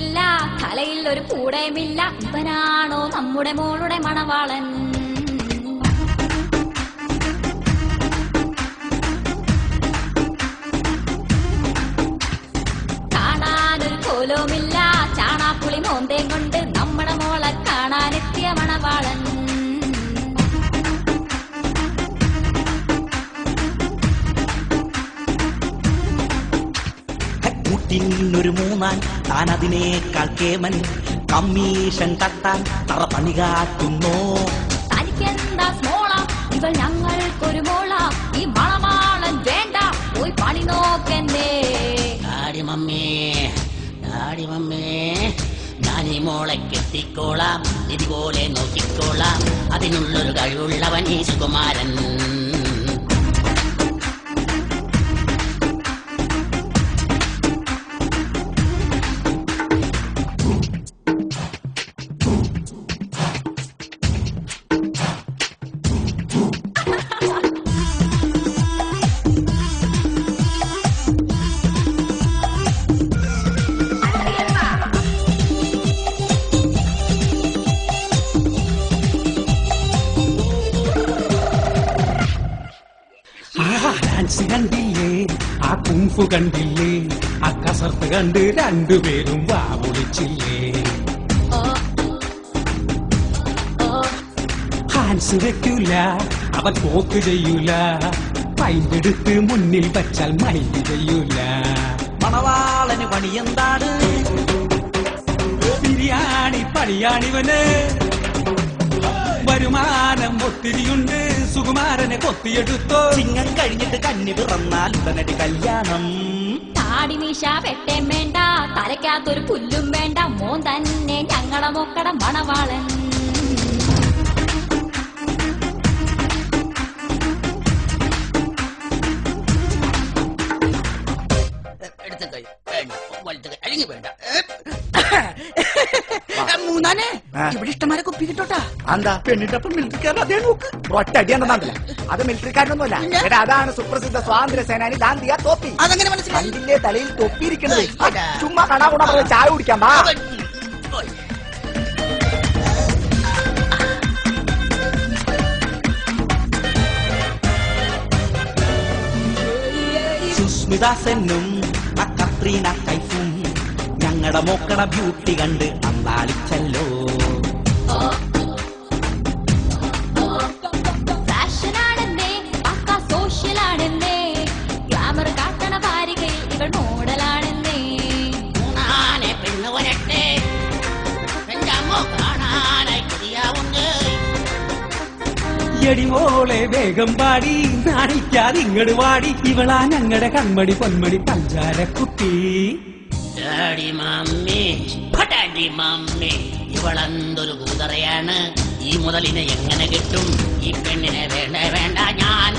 മുടിയില്ല, തലയിൽ ഒരു കൂടയുമില്ല, ഇവനാണോ നമ്മുടെ മോളുടെ മണവാളൻ? കാണാനൊരു കോലവുമില്ല, ചാണാപ്പുളി മോന്തയും കൊണ്ട് നമ്മുടെ മോളെ കാണാനെത്തിയ മണവാളൻ. ഒരു മൂന്നാൻ താൻ അതിനേക്കാൾ കേമൻ, കമ്മീഷൻ കട്ടാൻ തറ പണി കാട്ടുന്നു. തനിക്കെന്താ സ്മോള, ഇവൾ ഞങ്ങൾക്കൊരു മോള, ഈ മണവാളൻ വേണ്ട, പോയി പണി നോക്കണ്ടേ. ഡാഡി മമ്മേ, ഞാൻ ഈ മോളെ കെട്ടിക്കോളാം, ഇതുപോലെ നോക്കിക്കോളാം, അതിനുള്ളൊരു കഴിവുള്ളവൻ ഈ സുകുമാരൻ. കണ്ടില്ലേ, ആ കുംഫു കണ്ടില്ലേ, ആ കസർത്ത് കണ്ട് രണ്ടുപേരും വാ വിളിച്ചില്ലേ. ഹാൻസ് വെക്കൂല, അവൻ പോക്ക് ചെയ്യൂല, പൈൻ്റെടുത്ത് മുന്നിൽ വച്ചാൽ മൈൻഡ് ചെയ്യൂല. മണവാളന് പണി എന്താണ്? ബിരിയാണി പണിയാണിവന്, വരുമാനം ഒത്തിരിയുണ്ട്, സുകുമാരനെ കൊത്തിയെടുത്തോ. ചിങ്ങം കഴിഞ്ഞിട്ട് കന്നി പിറന്നാൽ ഉടനടി കല്യാണം. താടി മീശ വെട്ടേം വേണ്ട, തലയ്ക്കകത്തൊരു പുല്ലും വേണ്ട, മോൻ തന്നെ ഞങ്ങളെ മൊക്കട മണവാളൻ. മൂന്നാനെ ഇവിടെ ഇഷ്ടമാരെ കുപ്പി കിട്ടോട്ടാ. എന്താ പെണ്ണിന്റെ അപ്പം മിലിറ്ററിക്കാരൻ അതേ നോക്ക്, ഒറ്റ അടിയാണെന്നല്ല. അത് മിലിറ്ററിക്കാരനൊന്നുമല്ല, അതാണ് സുപ്രസിദ്ധ സ്വാതന്ത്ര്യ സേനാനി ദാന്തിയ തോപ്പി. അതെങ്ങനെ മനസ്സിലായി? കണ്ടില്ലേ തലയിൽ തൊപ്പിയിരിക്കുന്നത്? ചുമ്മാ കണാകുണ പറഞ്ഞ ചായ കുടിക്കാൻ പാ. സുസ്മിത സെന്നും കത്രീന കൈഫും ഞങ്ങളുടെ മോക്കട ബ്യൂട്ടി കണ്ട് അന്താളിച്ചല്ലോ. ഫാഷനാണെന്നേ, പക്ക സോഷ്യലാണെന്നേ, ഗ്ലാമർ കാട്ടണ വാരികയിൽ ഇവൾ മോഡലാണെന്നേ. മൂന്നാനെ പെണ്ണ് വരട്ടെ, എന്റെ അമ്മ കാണാനായി കൊതിയാവുന്നേ. എടിമോളെ വേഗം പാടി, നാണിക്കാതെ ഇങ്ങട് വാടി, ഇവളാ ഞങ്ങളുടെ കൺമണി പൊന്മണി പഞ്ചാരക്കുട്ടി. ഡാഡി മമ്മി, ഇവളെന്തൊരു കൂതറയാണ്, ഈ മുതലിനെ എങ്ങനെ കിട്ടും? ഈ പെണ്ണിനെ വേണ്ട, ഞാൻ